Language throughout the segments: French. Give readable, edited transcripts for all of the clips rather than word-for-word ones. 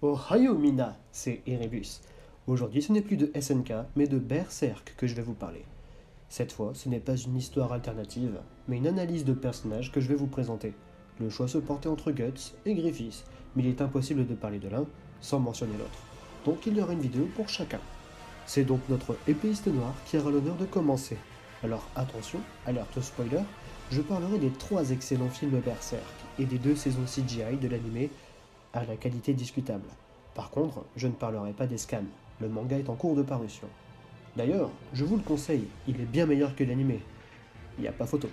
Ohio Mina, c'est Erebus. Aujourd'hui ce n'est plus de SNK, mais de Berserk que je vais vous parler. Cette fois, ce n'est pas une histoire alternative, mais une analyse de personnages que je vais vous présenter. Le choix se portait entre Guts et Griffiths, mais il est impossible de parler de l'un sans mentionner l'autre. Donc il y aura une vidéo pour chacun. C'est donc notre épéiste noir qui aura l'honneur de commencer. Alors attention, alerte spoiler, je parlerai des 3 excellents films Berserk et des 2 saisons CGI de l'anime à la qualité discutable. Par contre, je ne parlerai pas des scans, le manga est en cours de parution. D'ailleurs, je vous le conseille, il est bien meilleur que l'anime. Il n'y a pas photo.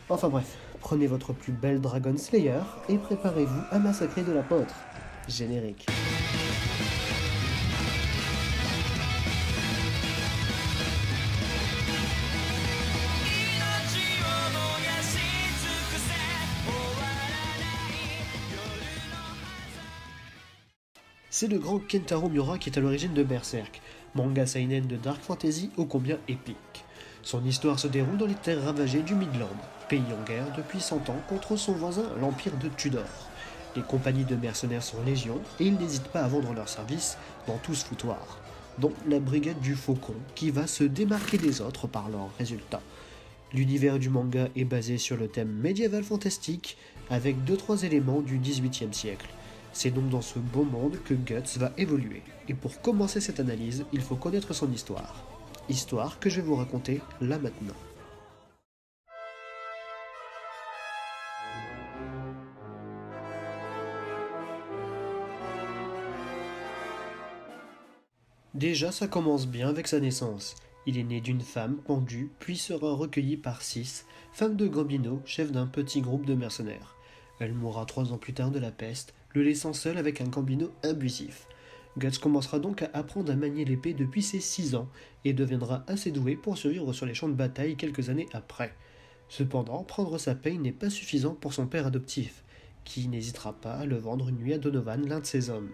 Enfin bref, prenez votre plus belle Dragon Slayer et préparez-vous à massacrer de l'apôtre. Générique. C'est le grand Kentaro Miura qui est à l'origine de Berserk, manga seinen de dark fantasy ô combien épique. Son histoire se déroule dans les terres ravagées du Midland, pays en guerre depuis 100 ans contre son voisin l'Empire de Tudor. Les compagnies de mercenaires sont légion et ils n'hésitent pas à vendre leurs services dans tout ce foutoir, dont la brigade du Faucon qui va se démarquer des autres par leurs résultats. L'univers du manga est basé sur le thème médiéval fantastique avec 2-3 éléments du XVIIIe siècle. C'est donc dans ce beau monde que Guts va évoluer. Et pour commencer cette analyse, il faut connaître son histoire. Histoire que je vais vous raconter là maintenant. Déjà, ça commence bien avec sa naissance. Il est né d'une femme pendue, puis sera recueilli par Sis, femme de Gambino, chef d'un petit groupe de mercenaires. Elle mourra 3 ans plus tard de la peste, le laissant seul avec un Gambino abusif. Guts commencera donc à apprendre à manier l'épée depuis ses 6 ans et deviendra assez doué pour survivre sur les champs de bataille quelques années après. Cependant, prendre sa paye n'est pas suffisant pour son père adoptif, qui n'hésitera pas à le vendre une nuit à Donovan, l'un de ses hommes.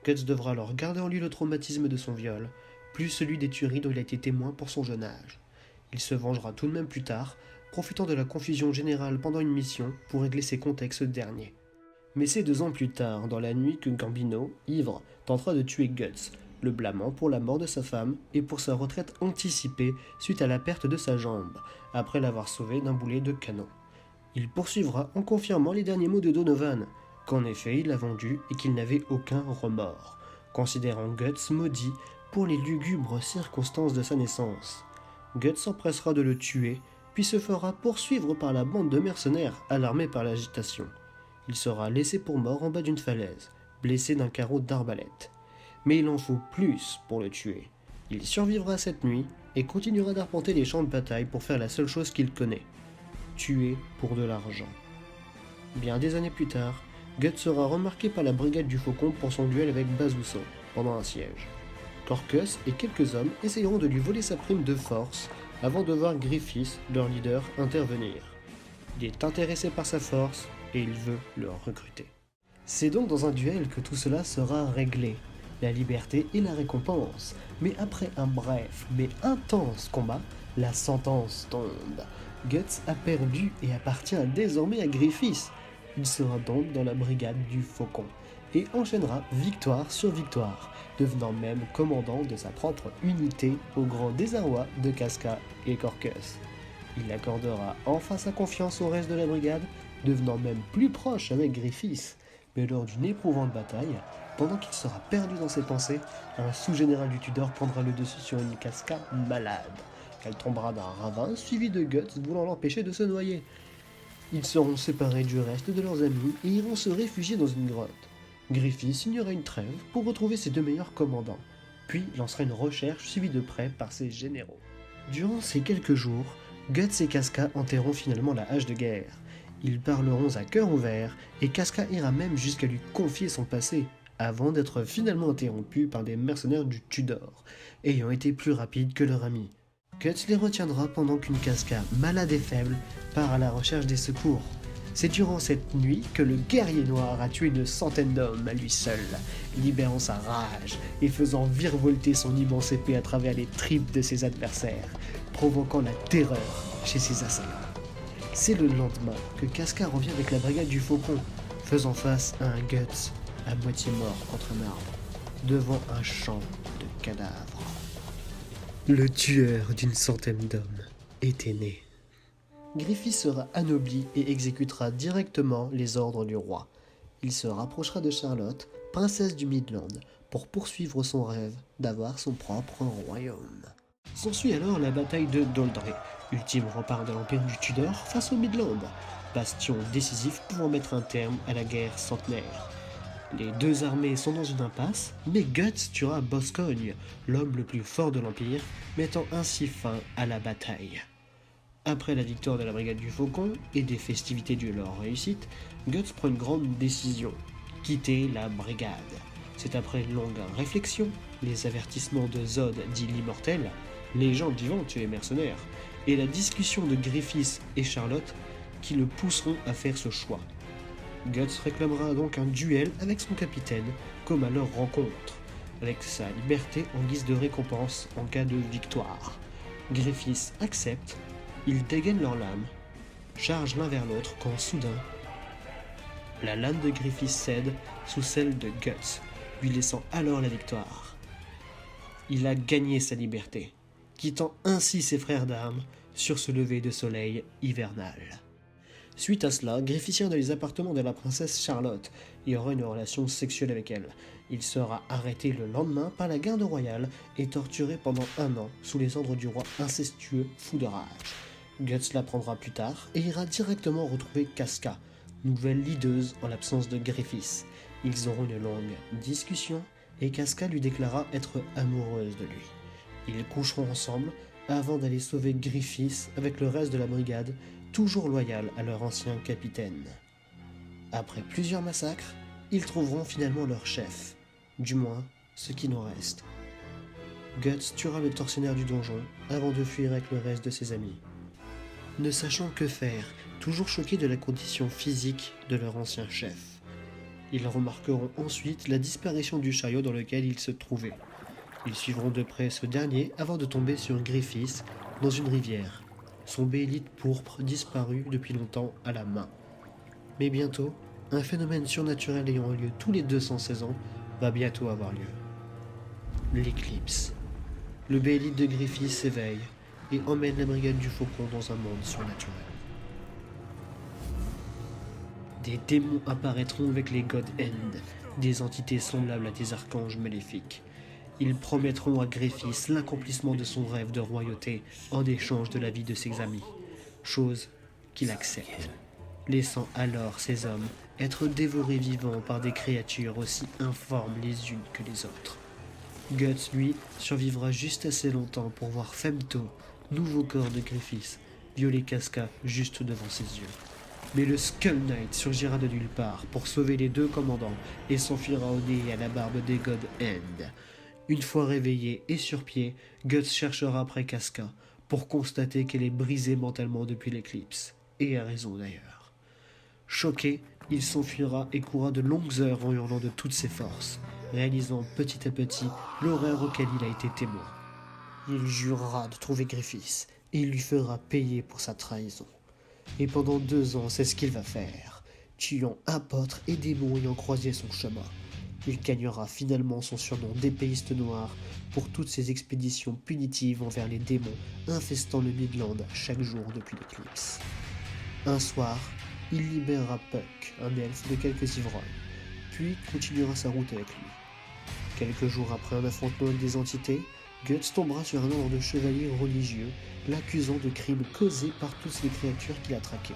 Guts devra alors garder en lui le traumatisme de son viol, plus celui des tueries dont il a été témoin pour son jeune âge. Il se vengera tout de même plus tard, profitant de la confusion générale pendant une mission pour régler ses comptes avec ce dernier. Mais c'est 2 ans plus tard, dans la nuit, que Gambino, ivre, tentera de tuer Guts, le blâmant pour la mort de sa femme et pour sa retraite anticipée suite à la perte de sa jambe, après l'avoir sauvé d'un boulet de canon. Il poursuivra en confirmant les derniers mots de Donovan, qu'en effet il l'a vendu et qu'il n'avait aucun remords, considérant Guts maudit pour les lugubres circonstances de sa naissance. Guts s'empressera de le tuer, puis se fera poursuivre par la bande de mercenaires alarmés par l'agitation. Il sera laissé pour mort en bas d'une falaise, blessé d'un carreau d'arbalète. Mais il en faut plus pour le tuer. Il survivra cette nuit et continuera d'arpenter les champs de bataille pour faire la seule chose qu'il connaît, tuer pour de l'argent. Bien des années plus tard, Guts sera remarqué par la brigade du Faucon pour son duel avec Bazuso pendant un siège. Corcus et quelques hommes essayeront de lui voler sa prime de force avant de voir Griffiths, leur leader, intervenir. Il est intéressé par sa force et il veut le recruter. C'est donc dans un duel que tout cela sera réglé, la liberté et la récompense. Mais après un bref mais intense combat, la sentence tombe. Guts a perdu et appartient désormais à Griffiths. Il sera donc dans la brigade du Faucon et enchaînera victoire sur victoire, devenant même commandant de sa propre unité au grand désarroi de Casca et Corcus. Il accordera enfin sa confiance au reste de la brigade, devenant même plus proche avec Griffiths, mais lors d'une éprouvante bataille, pendant qu'il sera perdu dans ses pensées, un sous-général du Tudor prendra le dessus sur une Casca malade. Elle tombera d'un ravin, suivi de Guts voulant l'empêcher de se noyer. Ils seront séparés du reste de leurs amis et iront se réfugier dans une grotte. Griffiths signera une trêve pour retrouver ses 2 meilleurs commandants, puis lancera une recherche suivie de près par ses généraux. Durant ces quelques jours, Guts et Casca enterreront finalement la hache de guerre. Ils parleront à cœur ouvert et Casca ira même jusqu'à lui confier son passé, avant d'être finalement interrompu par des mercenaires du Tudor, ayant été plus rapides que leur ami. Guts les retiendra pendant qu'une Casca, malade et faible, part à la recherche des secours. C'est durant cette nuit que le guerrier noir a tué une centaine d'hommes à lui seul, libérant sa rage et faisant virevolter son immense épée à travers les tripes de ses adversaires, provoquant la terreur chez ses assaillants. C'est le lendemain que Casca revient avec la brigade du Faucon, faisant face à un Guts à moitié mort contre un arbre, devant un champ de cadavres. Le tueur d'une centaine d'hommes était né. Griffith sera anobli et exécutera directement les ordres du roi. Il se rapprochera de Charlotte, princesse du Midland, pour poursuivre son rêve d'avoir son propre royaume. S'ensuit alors la bataille de Doldrey, ultime rempart de l'empire du Tudor face au Midland, bastion décisif pouvant mettre un terme à la guerre centenaire. Les deux armées sont dans une impasse, mais Guts tuera Boscogne, l'homme le plus fort de l'Empire, mettant ainsi fin à la bataille. Après la victoire de la brigade du Faucon et des festivités de leur réussite, Guts prend une grande décision, quitter la brigade. C'est après une longue réflexion, les avertissements de Zod dit l'immortel, les gens vivants tuent les mercenaires, et la discussion de Griffith et Charlotte qui le pousseront à faire ce choix. Guts réclamera donc un duel avec son capitaine, comme à leur rencontre, avec sa liberté en guise de récompense en cas de victoire. Griffith accepte, ils dégainent leurs lames, chargent l'un vers l'autre quand soudain, la lame de Griffith cède sous celle de Guts, lui laissant alors la victoire. Il a gagné sa liberté, quittant ainsi ses frères d'armes sur ce lever de soleil hivernal. Suite à cela, Griffith ira dans les appartements de la princesse Charlotte et aura une relation sexuelle avec elle. Il sera arrêté le lendemain par la garde royale et torturé pendant 1 an sous les ordres du roi incestueux fou de rage. Guts l'apprendra plus tard et ira directement retrouver Casca, nouvelle leaduse en l'absence de Griffith. Ils auront une longue discussion et Casca lui déclara être amoureuse de lui. Ils coucheront ensemble avant d'aller sauver Griffith avec le reste de la brigade, toujours loyal à leur ancien capitaine. Après plusieurs massacres, ils trouveront finalement leur chef, du moins ce qui nous reste. Guts tuera le tortionnaire du donjon avant de fuir avec le reste de ses amis. Ne sachant que faire, toujours choqués de la condition physique de leur ancien chef. Ils remarqueront ensuite la disparition du chariot dans lequel ils se trouvaient. Ils suivront de près ce dernier avant de tomber sur Griffith dans une rivière, son béélite pourpre disparu depuis longtemps à la main. Mais bientôt, un phénomène surnaturel ayant lieu tous les 216 ans va bientôt avoir lieu. L'éclipse. Le béélite de Griffith s'éveille et emmène la brigade du Faucon dans un monde surnaturel. Des démons apparaîtront avec les God End, des entités semblables à des archanges maléfiques. Ils promettront à Griffith l'accomplissement de son rêve de royauté en échange de la vie de ses amis, chose qu'il accepte, laissant alors ces hommes être dévorés vivants par des créatures aussi informes les unes que les autres. Guts, lui, survivra juste assez longtemps pour voir Femto, nouveau corps de Griffith, violer Casca juste devant ses yeux. Mais le Skull Knight surgira de nulle part pour sauver les deux commandants et s'enfuira au nez et à la barbe des God End. Une fois réveillé et sur pied, Guts cherchera après Casca pour constater qu'elle est brisée mentalement depuis l'éclipse, et à raison d'ailleurs. Choqué, il s'enfuira et courra de longues heures en hurlant de toutes ses forces, réalisant petit à petit l'horreur auquel il a été témoin. Il jurera de trouver Griffith et il lui fera payer pour sa trahison. Et pendant 2 ans, c'est ce qu'il va faire, tuant apôtres et démons ayant croisé son chemin. Il gagnera finalement son surnom d'épéiste noir pour toutes ses expéditions punitives envers les démons infestant le Midland chaque jour depuis l'éclipse. Un soir, il libérera Puck, un elfe de quelques ivrognes, puis continuera sa route avec lui. Quelques jours après un affrontement avec des entités, Guts tombera sur un ordre de chevaliers religieux, l'accusant de crimes causés par toutes les créatures qu'il a traquées.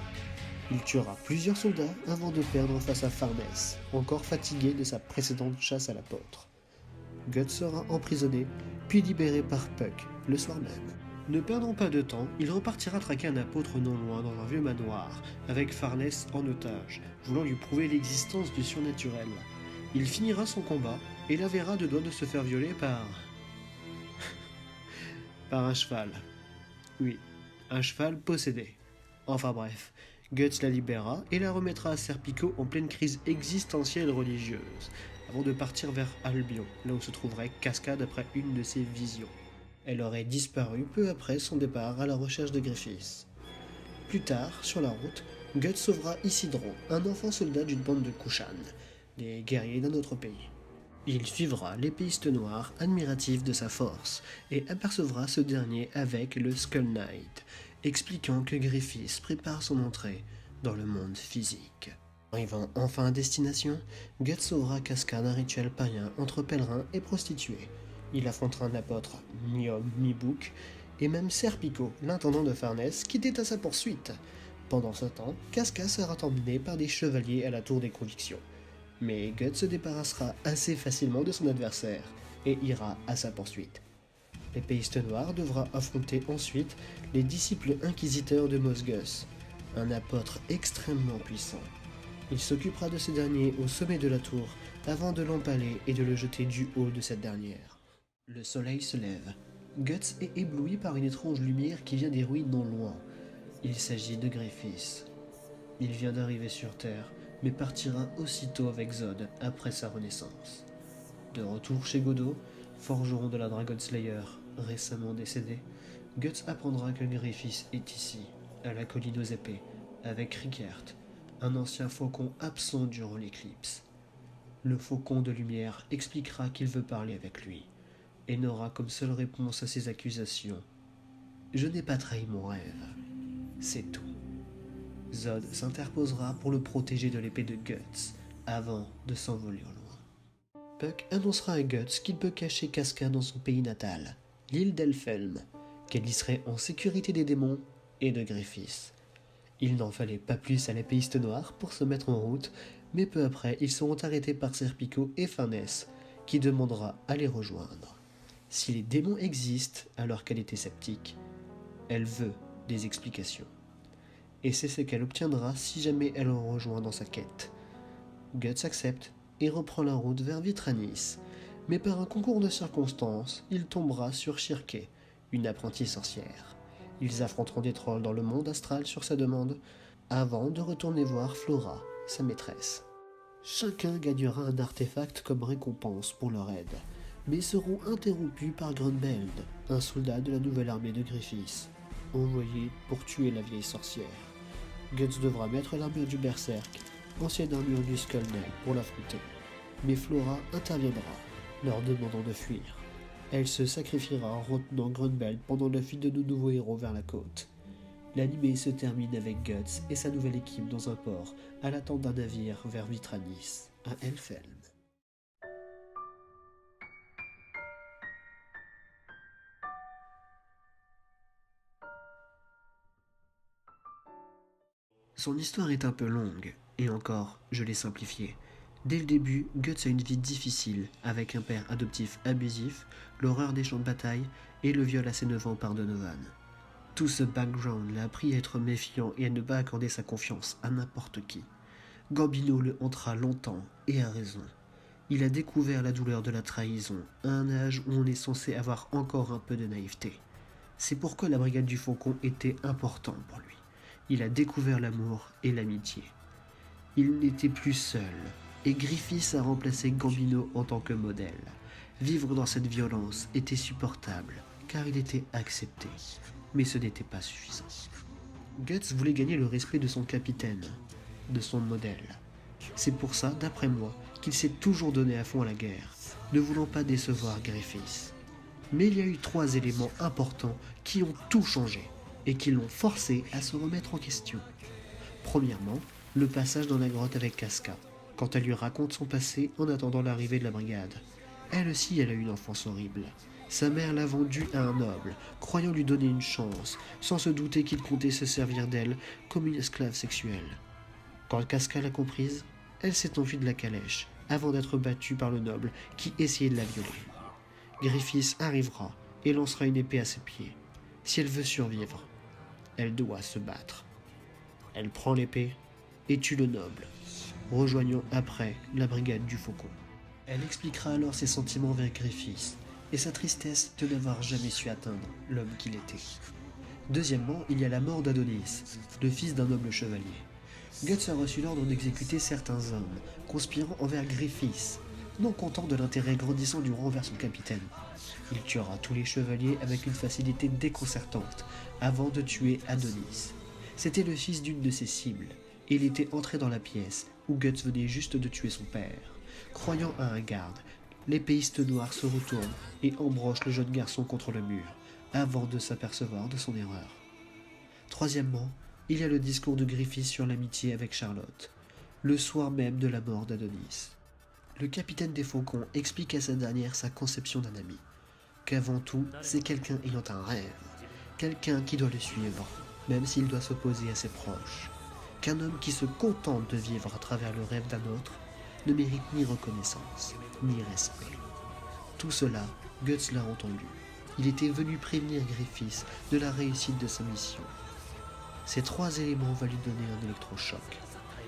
Il tuera plusieurs soldats avant de perdre face à Farnes, encore fatigué de sa précédente chasse à l'apôtre. Guts sera emprisonné, puis libéré par Puck, le soir même. Ne perdant pas de temps, il repartira traquer un apôtre non loin dans un vieux manoir, avec Farnes en otage, voulant lui prouver l'existence du surnaturel. Il finira son combat et la verra de doigts de se faire violer par un cheval. Oui, un cheval possédé. Enfin bref, Guts la libérera et la remettra à Serpico en pleine crise existentielle religieuse, avant de partir vers Albion, là où se trouverait Cascade après une de ses visions. Elle aurait disparu peu après son départ à la recherche de Griffith. Plus tard, sur la route, Guts sauvera Isidro, un enfant soldat d'une bande de Kushan. des guerriers d'un autre pays. Il suivra l'épéiste noir admiratif de sa force et apercevra ce dernier avec le Skull Knight, expliquant que Griffiths prépare son entrée dans le monde physique. Arrivant enfin à destination, Guts sauvera Casca d'un rituel païen entre pèlerins et prostituées. Il affrontera un apôtre mi-homme, mi-bouc, et même Serpico, l'intendant de Farnès, qui était à sa poursuite. Pendant ce temps, Casca sera emmené par des chevaliers à la tour des convictions. Mais Guts se débarrassera assez facilement de son adversaire et ira à sa poursuite. L'épéiste noir devra affronter ensuite les disciples inquisiteurs de Mosgus, un apôtre extrêmement puissant. Il s'occupera de ce dernier au sommet de la tour avant de l'empaler et de le jeter du haut de cette dernière. Le soleil se lève. Guts est ébloui par une étrange lumière qui vient des ruines non loin. Il s'agit de Griffiths. Il vient d'arriver sur Terre, mais partira aussitôt avec Zod après sa renaissance. De retour chez Godot, forgeron de la Dragon Slayer, récemment décédé, Guts apprendra que Griffiths est ici, à la colline aux épées, avec Rickert, un ancien faucon absent durant l'éclipse. Le faucon de lumière expliquera qu'il veut parler avec lui, et n'aura comme seule réponse à ses accusations « Je n'ai pas trahi mon rêve, c'est tout ». Zod s'interposera pour le protéger de l'épée de Guts, avant de s'envoler au loin. Puck annoncera à Guts qu'il peut cacher Casca dans son pays natal, l'île d'Elfhelm, qu'elle y serait en sécurité des démons et de Griffiths. Il n'en fallait pas plus à l'épéiste noire pour se mettre en route, mais peu après ils seront arrêtés par Serpico et Farnès, qui demandera à les rejoindre. Si les démons existent alors qu'elle était sceptique, elle veut des explications. Et c'est ce qu'elle obtiendra si jamais elle le rejoint dans sa quête. Guts accepte et reprend la route vers Vitranis, mais par un concours de circonstances, il tombera sur Shirke, une apprentie sorcière. Ils affronteront des trolls dans le monde astral sur sa demande, avant de retourner voir Flora, sa maîtresse. Chacun gagnera un artefact comme récompense pour leur aide, mais seront interrompus par Grunbeld, un soldat de la nouvelle armée de Griffiths, envoyé pour tuer la vieille sorcière. Guts devra mettre l'armure du Berserk, ancienne armure du Skull Knight, pour l'affronter, mais Flora interviendra, leur demandant de fuir. Elle se sacrifiera en retenant Grunbeld pendant la fuite de nos nouveaux héros vers la côte. L'anime se termine avec Guts et sa nouvelle équipe dans un port, à l'attente d'un navire vers Vitranis, à Elfhelm. Son histoire est un peu longue, et encore, je l'ai simplifiée. Dès le début, Guts a une vie difficile, avec un père adoptif abusif, l'horreur des champs de bataille et le viol à ses 9 ans par Donovan. Tout ce background l'a appris à être méfiant et à ne pas accorder sa confiance à n'importe qui. Gambino le hantera longtemps, et a raison. Il a découvert la douleur de la trahison, à un âge où on est censé avoir encore un peu de naïveté. C'est pourquoi la brigade du Faucon était importante pour lui. Il a découvert l'amour et l'amitié. Il n'était plus seul, et Griffiths a remplacé Gambino en tant que modèle. Vivre dans cette violence était supportable, car il était accepté. Mais ce n'était pas suffisant. Guts voulait gagner le respect de son capitaine, de son modèle. C'est pour ça, d'après moi, qu'il s'est toujours donné à fond à la guerre, ne voulant pas décevoir Griffiths. Mais il y a eu 3 éléments importants qui ont tout changé, et qui l'ont forcé à se remettre en question. Premièrement, le passage dans la grotte avec Casca, quand elle lui raconte son passé en attendant l'arrivée de la brigade. Elle aussi, elle a eu une enfance horrible. Sa mère l'a vendue à un noble, croyant lui donner une chance, sans se douter qu'il comptait se servir d'elle comme une esclave sexuelle. Quand Casca l'a comprise, elle s'est enfuie de la calèche, avant d'être battue par le noble qui essayait de la violer. Griffiths arrivera et lancera une épée à ses pieds. Si elle veut survivre, elle doit se battre. Elle prend l'épée et tue le noble, rejoignant après la brigade du Faucon. Elle expliquera alors ses sentiments vers Griffiths et sa tristesse de n'avoir jamais su atteindre l'homme qu'il était. Deuxièmement, il y a la mort d'Adonis, le fils d'un noble chevalier. Guts a reçu l'ordre d'exécuter certains hommes, conspirant envers Griffiths, non content de l'intérêt grandissant du roi envers son capitaine. Il tuera tous les chevaliers avec une facilité déconcertante, avant de tuer Adonis. C'était le fils d'une de ses cibles, et il était entré dans la pièce, où Guts venait juste de tuer son père. Croyant à un garde, l'épéiste noir se retourne et embroche le jeune garçon contre le mur, avant de s'apercevoir de son erreur. Troisièmement, il y a le discours de Griffith sur l'amitié avec Charlotte, le soir même de la mort d'Adonis. Le capitaine des Faucons explique à sa dernière sa conception d'un ami, qu'avant tout, c'est quelqu'un ayant un rêve, quelqu'un qui doit le suivre, même s'il doit s'opposer à ses proches, qu'un homme qui se contente de vivre à travers le rêve d'un autre ne mérite ni reconnaissance, ni respect. Tout cela, Guts l'a entendu. Il était venu prévenir Griffith de la réussite de sa mission. Ces trois éléments vont lui donner un électrochoc.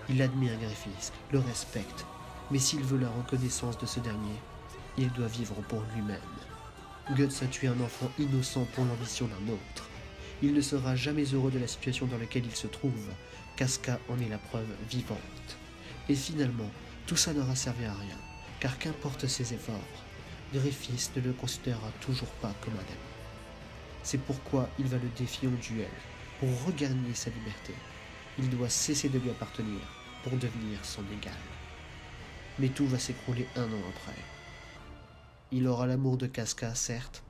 Il admire Griffith, le respecte, mais s'il veut la reconnaissance de ce dernier, il doit vivre pour lui-même. Guts a tué un enfant innocent pour l'ambition d'un autre. Il ne sera jamais heureux de la situation dans laquelle il se trouve. Casca en est la preuve vivante. Et finalement, tout ça n'aura servi à rien, car qu'importe ses efforts, Griffith ne le considérera toujours pas comme un ami. C'est pourquoi il va le défier au duel, pour regagner sa liberté. Il doit cesser de lui appartenir pour devenir son égal. Mais tout va s'écrouler un an après. Il aura l'amour de Casca, certes,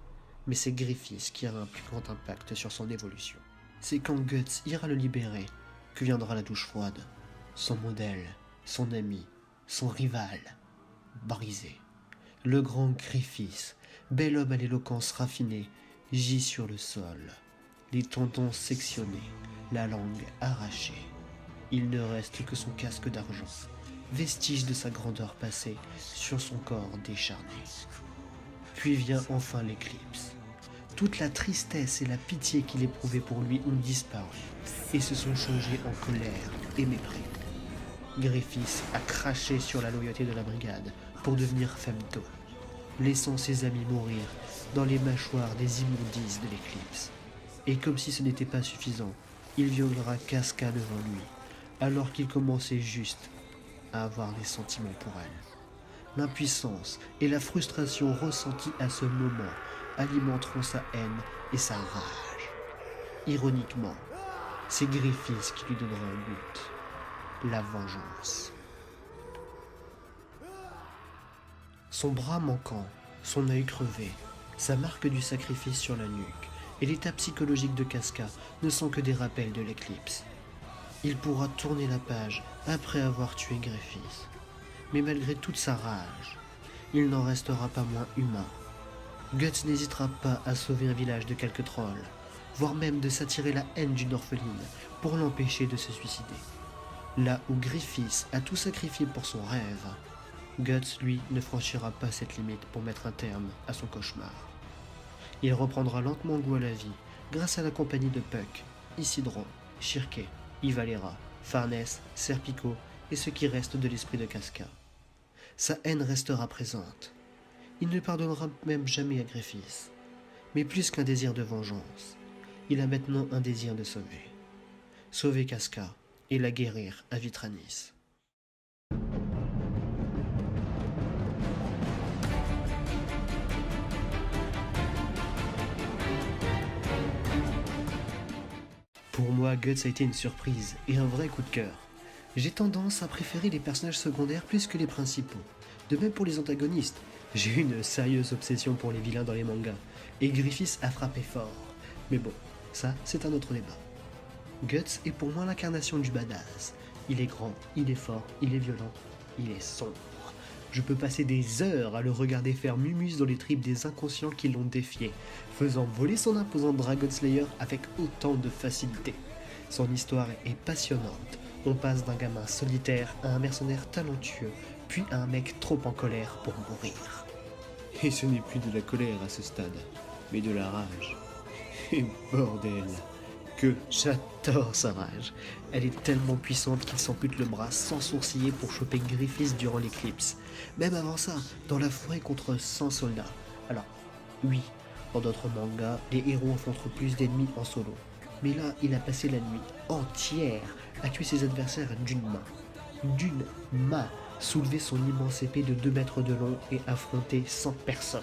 mais c'est Griffith qui aura un plus grand impact sur son évolution. C'est quand Guts ira le libérer que viendra la douche froide. Son modèle, son ami, son rival, brisé. Le grand Griffith, bel homme à l'éloquence raffinée, gît sur le sol, les tendons sectionnés, la langue arrachée. Il ne reste que son casque d'argent, vestige de sa grandeur passée sur son corps décharné. Puis vient enfin l'éclipse. Toute la tristesse et la pitié qu'il éprouvait pour lui ont disparu et se sont changées en colère et mépris. Griffith a craché sur la loyauté de la brigade pour devenir Femto, laissant ses amis mourir dans les mâchoires des immondices de l'éclipse. Et comme si ce n'était pas suffisant, il violera Casca devant lui, alors qu'il commençait juste à avoir des sentiments pour elle. L'impuissance et la frustration ressenties à ce moment alimenteront sa haine et sa rage. Ironiquement, c'est Griffith qui lui donnera un but, la vengeance. Son bras manquant, son œil crevé, sa marque du sacrifice sur la nuque et l'état psychologique de Casca ne sont que des rappels de l'éclipse. Il pourra tourner la page après avoir tué Griffith. Mais malgré toute sa rage, il n'en restera pas moins humain. Guts n'hésitera pas à sauver un village de quelques trolls, voire même de s'attirer la haine d'une orpheline pour l'empêcher de se suicider. Là où Griffith a tout sacrifié pour son rêve, Guts, lui, ne franchira pas cette limite pour mettre un terme à son cauchemar. Il reprendra lentement goût à la vie grâce à la compagnie de Puck, Isidro, Shirkey, Ivalera, Farnès, Serpico et ce qui reste de l'esprit de Casca. Sa haine restera présente. Il ne pardonnera même jamais à Griffith. Mais plus qu'un désir de vengeance, il a maintenant un désir de sauver. Sauver Casca et la guérir à Vitranis. Pour moi, Guts a été une surprise et un vrai coup de cœur. J'ai tendance à préférer les personnages secondaires plus que les principaux. De même pour les antagonistes, j'ai une sérieuse obsession pour les vilains dans les mangas, et Griffith a frappé fort. Mais bon, ça c'est un autre débat. Guts est pour moi l'incarnation du badass. Il est grand, il est fort, il est violent, il est sombre. Je peux passer des heures à le regarder faire mumus dans les tripes des inconscients qui l'ont défié, faisant voler son imposant Dragon Slayer avec autant de facilité. Son histoire est passionnante. On passe d'un gamin solitaire à un mercenaire talentueux, puis à un mec trop en colère pour mourir. Et ce n'est plus de la colère à ce stade, mais de la rage. Et bordel, que j'adore sa rage. Elle est tellement puissante qu'il s'ampute le bras sans sourciller pour choper Griffith durant l'éclipse. Même avant ça, dans la forêt contre 100 soldats. Alors, oui, dans d'autres mangas, les héros affrontent plus d'ennemis en solo. Mais là, il a passé la nuit entière à tuer ses adversaires d'une main. D'une main, soulever son immense épée de 2 mètres de long et affronter 100 personnes.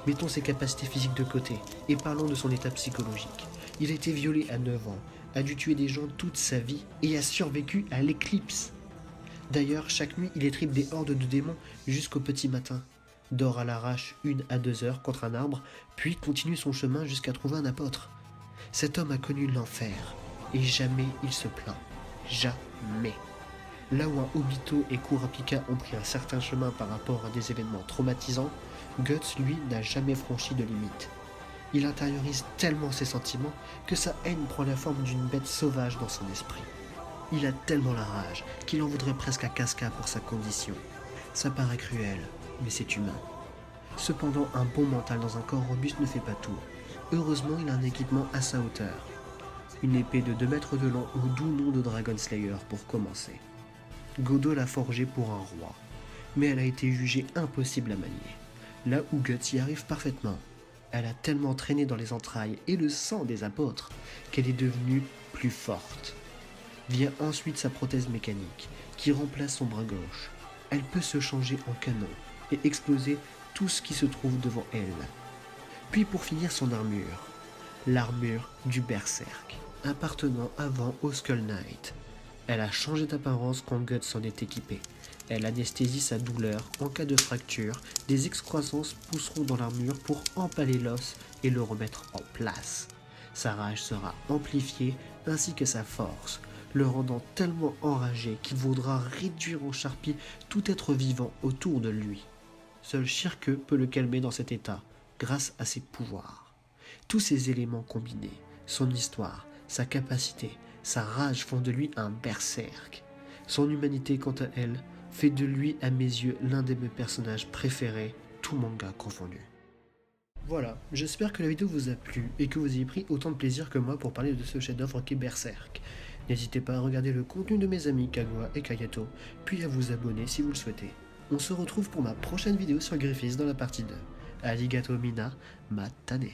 Mettons ses capacités physiques de côté et parlons de son état psychologique. Il a été violé à 9 ans, a dû tuer des gens toute sa vie et a survécu à l'éclipse. D'ailleurs, chaque nuit, il étripe des hordes de démons jusqu'au petit matin. Dort à l'arrache 1 à 2 heures contre un arbre, puis continue son chemin jusqu'à trouver un apôtre. Cet homme a connu l'enfer, et jamais il se plaint. Jamais. Là où un Obito et Kurapika ont pris un certain chemin par rapport à des événements traumatisants, Guts, lui, n'a jamais franchi de limite. Il intériorise tellement ses sentiments que sa haine prend la forme d'une bête sauvage dans son esprit. Il a tellement la rage qu'il en voudrait presque à Casca pour sa condition. Ça paraît cruel, mais c'est humain. Cependant, un bon mental dans un corps robuste ne fait pas tout. Heureusement, il a un équipement à sa hauteur. Une épée de 2 mètres de long au doux nom de Dragon Slayer pour commencer. Godot l'a forgée pour un roi, mais elle a été jugée impossible à manier. Là où Guts y arrive parfaitement, elle a tellement traîné dans les entrailles et le sang des apôtres qu'elle est devenue plus forte. Vient ensuite sa prothèse mécanique, qui remplace son bras gauche. Elle peut se changer en canon et exploser tout ce qui se trouve devant elle. Puis pour finir son armure, l'armure du berserk, appartenant avant au Skull Knight. Elle a changé d'apparence quand Guts s'en est équipé. Elle anesthésie sa douleur en cas de fracture. Des excroissances pousseront dans l'armure pour empaler l'os et le remettre en place. Sa rage sera amplifiée ainsi que sa force, le rendant tellement enragé qu'il voudra réduire en charpie tout être vivant autour de lui. Seul Shirke peut le calmer dans cet état, grâce à ses pouvoirs. Tous ces éléments combinés, son histoire, sa capacité, sa rage font de lui un berserk. Son humanité, quant à elle, fait de lui, à mes yeux, l'un de mes personnages préférés, tout manga confondu. Voilà, j'espère que la vidéo vous a plu et que vous ayez pris autant de plaisir que moi pour parler de ce chef-d'œuvre qu'est Berserk. N'hésitez pas à regarder le contenu de mes amis Kaguya et Kagato, puis à vous abonner si vous le souhaitez. On se retrouve pour ma prochaine vidéo sur Griffiths dans la partie 2. Arigato mina, matane.